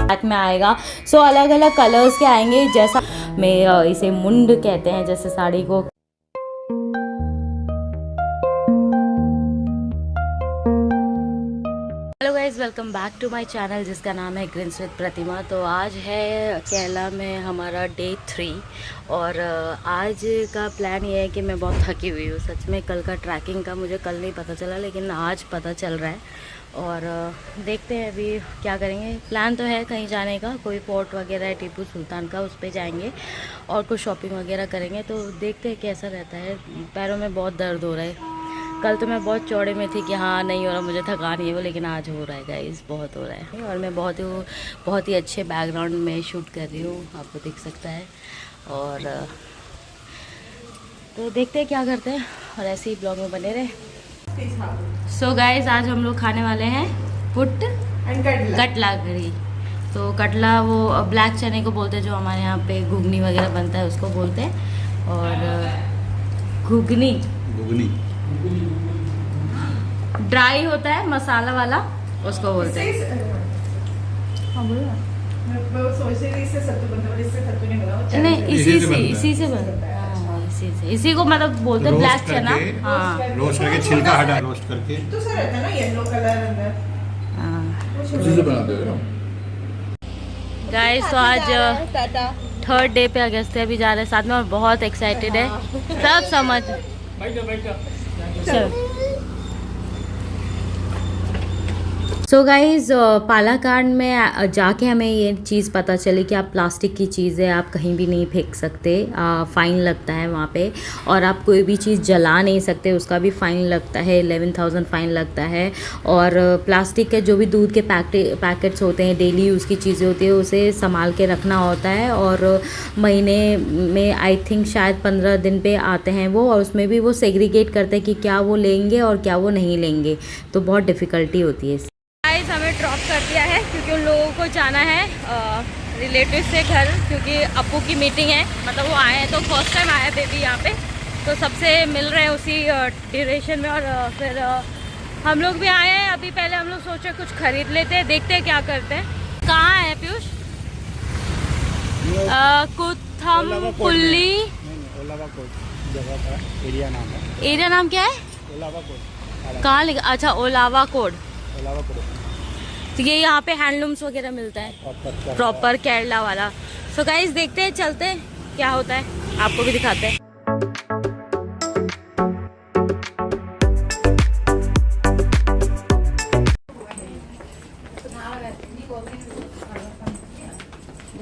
Black में आएगा। सो अलग अलग कलर्स के आएंगे, जैसा में इसे मुंड कहते हैं जैसे साड़ी को। Hello guys, welcome back to my channel जिसका नाम है ग्रीन्स विद प्रतिमा। तो आज है केरला में हमारा डे 3 और आज का प्लान ये है कि मैं बहुत थकी हुई हूँ सच में। कल का ट्रैकिंग का मुझे कल नहीं पता चला, लेकिन आज पता चल रहा है और देखते हैं अभी क्या करेंगे। प्लान तो है कहीं जाने का, कोई फोर्ट वगैरह है टीपू सुल्तान का, उस पर जाएंगे और कुछ शॉपिंग वगैरह करेंगे। तो देखते हैं कैसा रहता है। पैरों में बहुत दर्द हो रहा है। कल तो मैं बहुत चौड़े में थी कि हाँ नहीं हो रहा, मुझे थकान ही हो, लेकिन आज हो रहा है गाइस, बहुत हो रहा है। और मैं बहुत ही अच्छे बैकग्राउंड में शूट कर रही हूँ, आपको दिख सकता है। और तो देखते हैं क्या करते हैं और ऐसे ही ब्लॉग में बने रहे। सो गाइस, आज हम लोग खाने वाले हैं पुट कटला करी। तो कटला वो ब्लैक चने को बोलते हैं, जो हमारे यहाँ पे घुगनी वगैरह बनता है उसको बोलते हैं। और घुगनी ड्राई होता है मसाला वाला, उसको बोलते हैं। नहीं, इसी से बनता है, इसी को मतलब बोलते हैं ब्लैक चना। हाँ, रोस्ट करके छिलका हटा, रोस्ट करके तो सर रहता है ना येलो कलर अंदर। उसी से बनाते हो गाइस। तो आज थर्ड डे पे अगस्त्य भी जा रहे हैं साथ में और बहुत एक्साइटेड है। सब समझ सो गाइज़, पालाकाड में जाके हमें ये चीज़ पता चली कि आप प्लास्टिक की चीज़ें आप कहीं भी नहीं फेंक सकते, फ़ाइन लगता है वहाँ पे। और आप कोई भी चीज़ जला नहीं सकते, उसका भी फ़ाइन लगता है, 11,000 फ़ाइन लगता है। और प्लास्टिक के जो भी दूध के पैकेट्स होते हैं, डेली यूज़ की चीज़ें होती है, उसे संभाल के रखना होता है। और महीने में आई थिंक शायद 15 दिन पे आते हैं वो, और उसमें भी वो सेग्रीगेट करते हैं कि क्या वो लेंगे और क्या वो नहीं लेंगे। तो बहुत डिफ़िकल्टी होती है। हमें ड्रॉप कर दिया है क्योंकि उन लोगों को जाना है रिलेटिव से घर, क्योंकि अप्पू की मीटिंग है। मतलब वो आए हैं, तो फर्स्ट टाइम आया बेबी यहाँ पे, तो सबसे मिल रहे हैं उसी ड्यूरेशन में। और फिर हम लोग भी आए हैं अभी। पहले हम लोग सोचे कुछ खरीद लेते हैं, देखते हैं क्या करते हैं। कहाँ है पीयूष? कुथमपुल्ली एरिया नाम क्या है? कहाँ लिखा? अच्छा, ओलावा कोड। तो ये यहाँ पे हैंडलूम्स वगैरह मिलता है प्रॉपर केरला वाला। सो गाइस, देखते हैं, चलते हैं क्या होता है, आपको भी दिखाते हैं।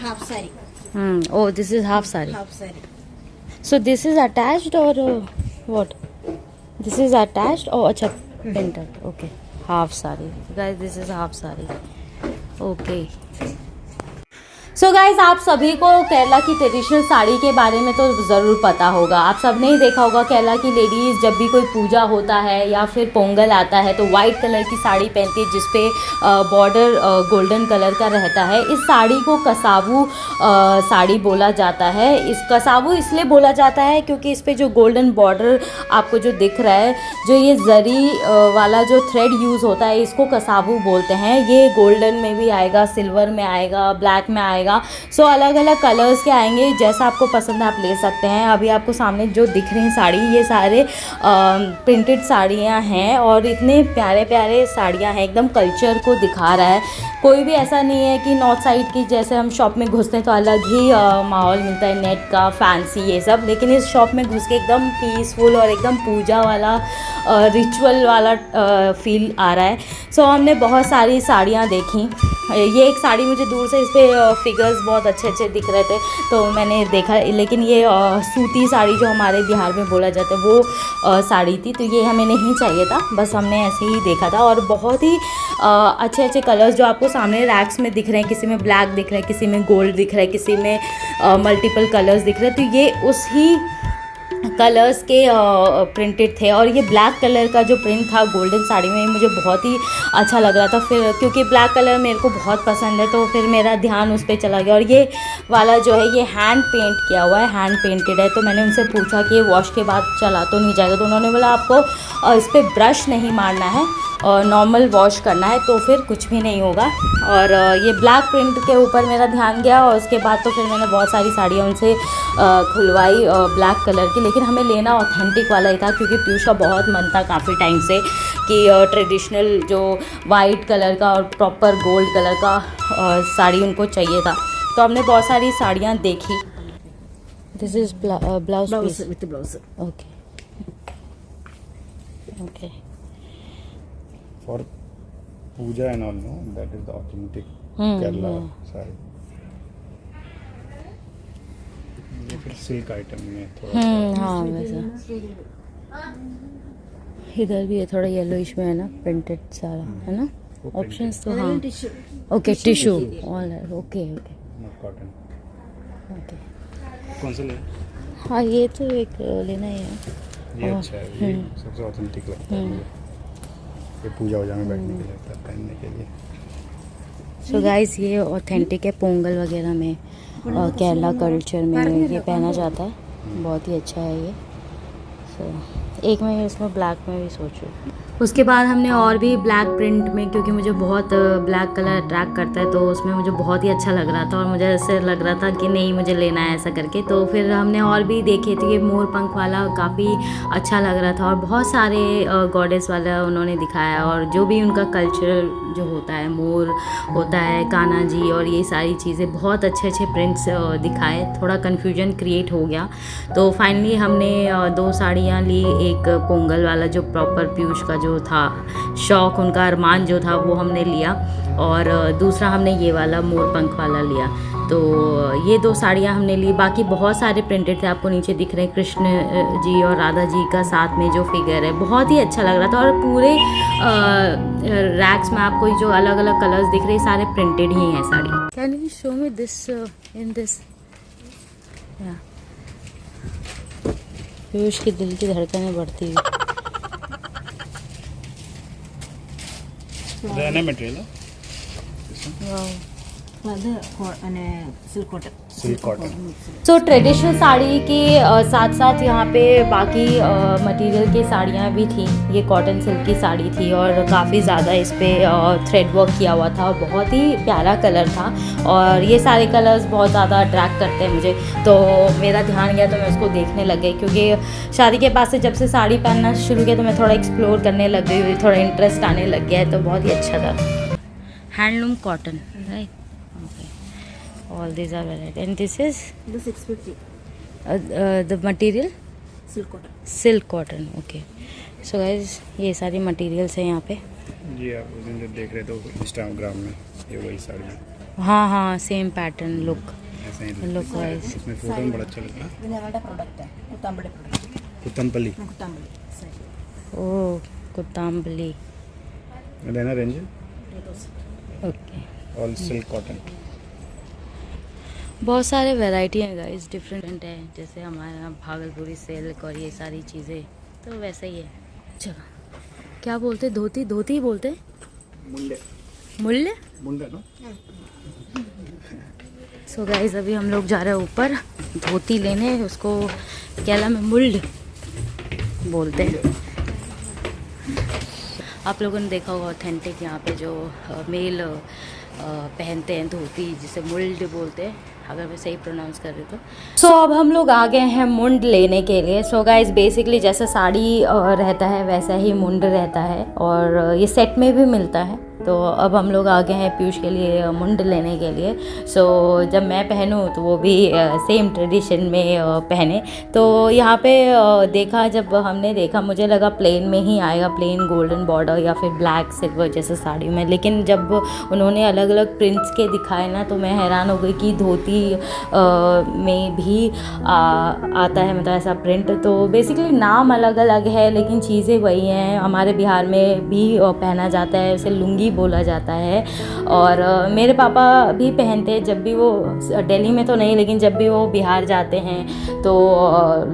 Half sari. Oh, this is half sari. Half sari. So this is attached or what? This is attached. Oh, अच्छा, printed. Okay. Half sari guys, this is half sari. Okay so guys, आप सभी को केरला की ट्रेडिशनल साड़ी के बारे में तो ज़रूर पता होगा। आप सब ने ही देखा होगा, केरला की लेडीज़ जब भी कोई पूजा होता है या फिर पोंगल आता है तो वाइट कलर की साड़ी पहनती है, जिसपे बॉर्डर गोल्डन कलर का रहता है। इस साड़ी को कसावू साड़ी बोला जाता है। इस कसावू इसलिए बोला जाता है क्योंकि इस पर जो गोल्डन बॉर्डर आपको जो दिख रहा है, जो ये जरी वाला जो थ्रेड यूज़ होता है, इसको कसावू बोलते हैं। ये गोल्डन में भी आएगा, सिल्वर में आएगा, ब्लैक में आएगा। सो अलग अलग कलर्स के आएंगे, जैसा आपको पसंद है आप ले सकते हैं। अभी आपको सामने जो दिख रही हैं साड़ी, ये सारे प्रिंटेड साड़ियाँ हैं और इतने प्यारे प्यारे साड़ियाँ हैं, एकदम कल्चर को दिखा रहा है। कोई भी ऐसा नहीं है कि नॉर्थ साइड की जैसे हम शॉप में घुसते हैं तो अलग ही माहौल मिलता है, नेट का, फैंसी ये सब। लेकिन इस शॉप में घुस के एकदम पीसफुल और एकदम पूजा वाला रिचुअल वाला फील आ रहा है। सो हमने बहुत सारी साड़ियाँ देखी। ये एक साड़ी मुझे दूर से इस पर फिगर्स बहुत अच्छे अच्छे दिख रहे थे तो मैंने देखा, लेकिन ये सूती साड़ी जो हमारे बिहार में बोला जाता है वो साड़ी थी, तो ये हमें नहीं चाहिए था, बस हमने ऐसे ही देखा था। और बहुत ही अच्छे अच्छे कलर्स जो आपको सामने रैक्स में दिख रहे हैं, किसी में ब्लैक दिख रहा है, किसी में गोल्ड दिख रहा है, किसी में मल्टीपल कलर्स दिख रहे हैं, तो ये उस ही कलर्स के प्रिंटेड थे। और ये ब्लैक कलर का जो प्रिंट था गोल्डन साड़ी में, मुझे बहुत ही अच्छा लग रहा था। फिर क्योंकि ब्लैक कलर मेरे को बहुत पसंद है तो फिर मेरा ध्यान उस पर चला गया। और ये वाला जो है ये हैंड पेंट किया हुआ है, हैंड पेंटेड है। तो मैंने उनसे पूछा कि ये वॉश के बाद चला तो नहीं जाएगा, तो उन्होंने बोला आपको इस पर ब्रश नहीं मारना है, नॉर्मल वॉश करना है तो फिर कुछ भी नहीं होगा। और ये ब्लैक प्रिंट के ऊपर मेरा ध्यान गया और उसके बाद तो फिर मैंने बहुत सारी साड़ियाँ उनसे खुलवाई ब्लैक कलर की, लेकिन हमें लेना ऑथेंटिक वाला ही था क्योंकि पीयूष का बहुत मन था काफ़ी टाइम से कि ट्रेडिशनल जो वाइट कलर का और प्रॉपर गोल्ड कलर का साड़ी उनको चाहिए था। तो हमने बहुत सारी साड़ियाँ देखी। This is blouse piece with blouse. Okay okay. For puja and all, no, that is the authentic Kerala saree. ये फिर सिल्क आइटम में थोड़ा हाँ वैसा इधर भी है थोड़ा येलोइश में है ना, प्रिंटेड सारा है ना ऑप्शंस तो। हाँ okay tissue all okay okay cotton. Okay. कौन सा ले? हाँ ये तो एक लेना ही है। ये अच्छा है, ये सबसे ऑथेंटिक लगता है मुझे। ये पूजा वूजा में बैठने के लिए लगता है, पहनने के लिए। सो गाइस ये ऑथेंटिक है, पोंगल वगैरह में और केरला कल्चर में ये पहना जाता है। बहुत ही अच्छा है ये। सो एक मैं इसमें ब्लैक में भी सोचूं। उसके बाद हमने और भी ब्लैक प्रिंट में, क्योंकि मुझे बहुत ब्लैक कलर अट्रैक्ट करता है तो उसमें मुझे बहुत ही अच्छा लग रहा था और मुझे ऐसे लग रहा था कि नहीं मुझे लेना है ऐसा करके। तो फिर हमने और भी देखे थे, ये मोर पंख वाला काफ़ी अच्छा लग रहा था और बहुत सारे गॉडेस वाला उन्होंने दिखाया और जो भी उनका कल्चरल जो होता है, मोर होता है, कान्हा जी और ये सारी चीज़ें, बहुत अच्छे अच्छे प्रिंट्स दिखाए। थोड़ा कन्फ्यूजन क्रिएट हो गया तो फाइनली हमने 2 साड़ियाँ ली। एक पोंगल वाला जो प्रॉपर पीयूष का जो था शौक, उनका अरमान जो था वो हमने लिया और दूसरा हमने ये वाला मोर पंख वाला लिया। तो ये 2 साड़ियाँ हमने ली। बाकी बहुत सारे प्रिंटेड थे, आपको नीचे दिख रहे हैं कृष्ण जी और राधा जी का साथ में जो फिगर है, बहुत ही अच्छा लग रहा था। और पूरे रैक्स में आपको जो अलग अलग कलर्स दिख रहे हैं सारे प्रिंटेड ही हैं sari. Can you show me this in this? Piyush की दिल की धड़कनें बढ़ती हुई। रहना material silk cotton. Silk cotton. सो ट्रेडिशनल साड़ी के साथ साथ यहाँ पे बाकी मटेरियल की साड़ियाँ भी थी। ये कॉटन सिल्क की साड़ी थी और काफ़ी ज़्यादा इस पर थ्रेड वर्क किया हुआ था, बहुत ही प्यारा कलर था और ये सारे कलर्स बहुत ज़्यादा अट्रैक्ट करते हैं मुझे। तो मेरा ध्यान गया तो मैं उसको देखने लग गई, क्योंकि शादी के बाद से जब से साड़ी पहनना शुरू किया तो मैं थोड़ा एक्सप्लोर करने लग गई, थोड़ा इंटरेस्ट आने लग गया है, तो बहुत ही अच्छा था। Handloom cotton, right? All these are variety, and this is The 650. the material Silk cotton. silk cotton. Okay, so guys ये सारी मटेरियल्स हैं यहाँ पे। ये आप उस दिन जो देख रहे थे इंस्टाग्राम में, ये वही साड़ी है। हाँ हाँ सेम पैटर्न लुक ऐसा ही लुक वाइज। इसमें फोटो में बड़ा अच्छा लग रहा है। Vinayada product है, कुतांबड़े product. कुतम्पली कुतांबड़े. Sorry. ओह कुतांबली। लेना range okay, all silk cotton. बहुत सारे वैरायटी हैं गाइस, डिफरेंट है। जैसे हमारे यहाँ भागलपुरी सिल्क और ये सारी चीज़ें, तो वैसे ही है। अच्छा क्या बोलते, धोती? धोती ही बोलते? मुंडे मूल्य? मुंडे ना। सो गाइस अभी हम लोग जा रहे हैं ऊपर धोती लेने, उसको केरला में मुल्ड बोलते हैं। आप लोगों ने देखा होगा ऑथेंटिक यहाँ पे जो मेल पहनते हैं धोती, जिसे मुल्ड बोलते हैं, अगर मैं सही प्रोनाउंस कर रही तो। सो अब हम लोग आ गए हैं मुंड लेने के लिए। सो गाइस बेसिकली जैसा साड़ी रहता है वैसा ही मुंड रहता है और ये सेट में भी मिलता है। तो अब हम लोग आ गए हैं पीयूष के लिए मुंड लेने के लिए। सो जब मैं पहनूँ तो वो भी सेम ट्रेडिशन में पहने। तो यहाँ पे देखा, जब हमने देखा मुझे लगा प्लेन में ही आएगा, प्लेन गोल्डन बॉर्डर या फिर ब्लैक सिल्वर जैसे साड़ी में, लेकिन जब उन्होंने अलग अलग प्रिंट्स के दिखाए ना तो मैं हैरान हो गई कि धोती में भी आता है, मतलब ऐसा प्रिंट। तो बेसिकली नाम अलग अलग है लेकिन चीज़ें वही हैं। हमारे बिहार में भी पहना जाता है, उसे लुंगी बोला जाता है और मेरे पापा भी पहनते हैं जब भी वो, दिल्ली में तो नहीं लेकिन जब भी वो बिहार जाते हैं तो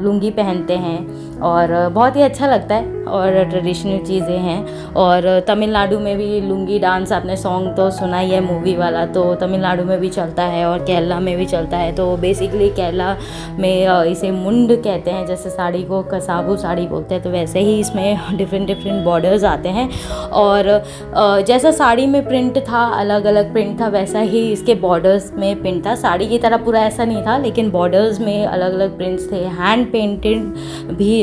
लुंगी पहनते हैं और बहुत ही अच्छा लगता है। और ट्रेडिशनल चीज़ें हैं। और तमिलनाडु में भी लुंगी डांस, आपने सॉन्ग तो सुना ही है मूवी वाला, तो तमिलनाडु में भी चलता है और केरला में भी चलता है। तो बेसिकली केरला में इसे मुंड कहते हैं, जैसे साड़ी को कसाबू साड़ी बोलते हैं, तो वैसे ही इसमें डिफरेंट बॉर्डर्स आते हैं। और जैसा साड़ी में प्रिंट था, अलग अलग प्रिंट था, वैसा ही इसके बॉर्डर्स में प्रिंट था। साड़ी की तरह पूरा ऐसा नहीं था, लेकिन बॉर्डर्स में अलग अलग प्रिंट्स थे। हैंड पेंटेड भी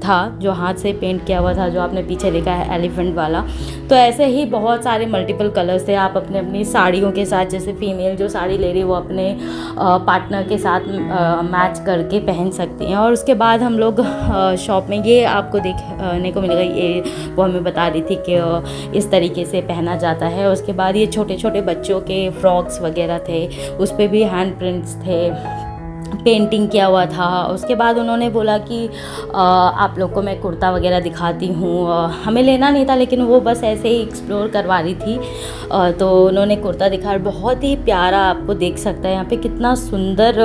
था, जो हाथ से पेंट किया हुआ था, जो आपने पीछे देखा है एलिफेंट वाला। तो ऐसे ही बहुत सारे मल्टीपल कलर्स थे। आप अपने अपनी साड़ियों के साथ, जैसे फीमेल जो साड़ी ले रही है वो अपने पार्टनर के साथ मैच करके पहन सकती हैं। और उसके बाद हम लोग शॉप में, ये आपको देखने को मिलेगा, ये वो हमें बता रही थी कि इस तरीके से पहना जाता है। उसके बाद ये छोटे छोटे बच्चों के फ्रॉक्स वगैरह थे, उस पर भी हैंड प्रिंट्स थे, पेंटिंग किया हुआ था। उसके बाद उन्होंने बोला कि आप लोग को मैं कुर्ता वगैरह दिखाती हूँ। हमें लेना नहीं था, लेकिन वो बस ऐसे ही एक्सप्लोर करवा रही थी। तो उन्होंने कुर्ता दिखाया, बहुत ही प्यारा, आपको देख सकता है यहाँ पे कितना सुंदर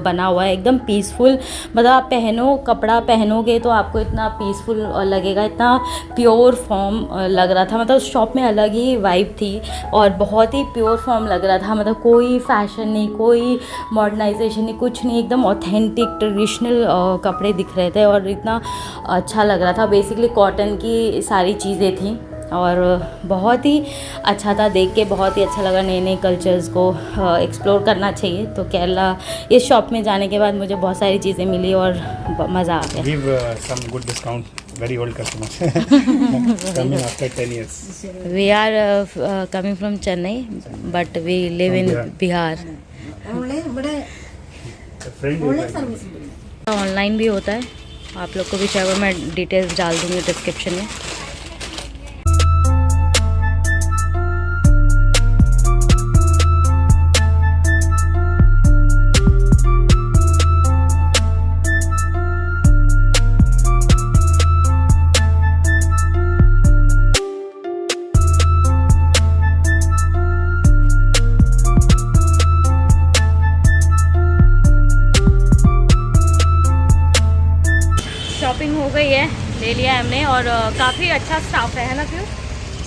बना हुआ है, एकदम पीसफुल। मतलब आप पहनो, कपड़ा पहनोगे तो आपको इतना पीसफुल लगेगा, इतना प्योर फॉर्म लग रहा था। मतलब शॉप में अलग ही वाइब थी और बहुत ही प्योर फॉर्म लग रहा था। मतलब कोई फैशन नहीं, कोई मॉडर्नाइजेशन नहीं, कुछ नहीं, एकदम ऑथेंटिक ट्रेडिशनल कपड़े दिख रहे थे और इतना अच्छा लग रहा था। बेसिकली कॉटन की सारी चीज़ें थी और बहुत ही अच्छा था देख के, बहुत ही अच्छा लगा। नए नए कल्चर्स को एक्सप्लोर करना चाहिए। तो केरला इस शॉप में जाने के बाद मुझे बहुत सारी चीज़ें मिली और मज़ा आ गया। Give some good discount. Very old customers. Coming after 10 years. We are coming from Chennai, but we live in Bihar. ഇവിടെ Friend ഓൺലൈൻ സർവീസ് ഉണ്ട്. ऑनलाइन भी होता है, आप लोग को भी चाहिए, मैं डिटेल्स डाल दूँगी डिस्क्रिप्शन में। शॉपिंग हो गई है, ले लिया है हमने और काफ़ी अच्छा स्टाफ है ना? क्यों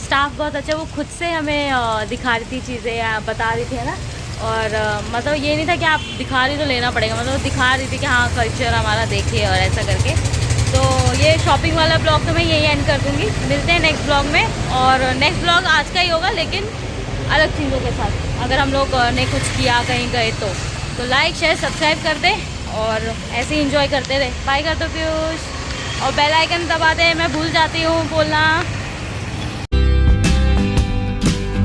स्टाफ बहुत अच्छा, वो खुद से हमें दिखा रही थी चीज़ें, बता रही थी, है ना? और मतलब ये नहीं था कि आप दिखा रही तो लेना पड़ेगा, मतलब दिखा रही थी कि हाँ कल्चर हमारा देखिए और ऐसा करके। तो ये शॉपिंग वाला ब्लॉग तो मैं यही एंड कर दूँगी। मिलते हैं नेक्स्ट ब्लॉग में, और नेक्स्ट ब्लॉग आज का ही होगा, लेकिन अलग चीज़ों के साथ। अगर हम लोग ने कुछ किया कहीं गए तो लाइक शेयर सब्सक्राइब कर दें और ऐसे ही इंजॉय करते रहे। बाय कर दो पीयूष, और बेल आइकन दबा दे, मैं भूल जाती हूँ बोलना।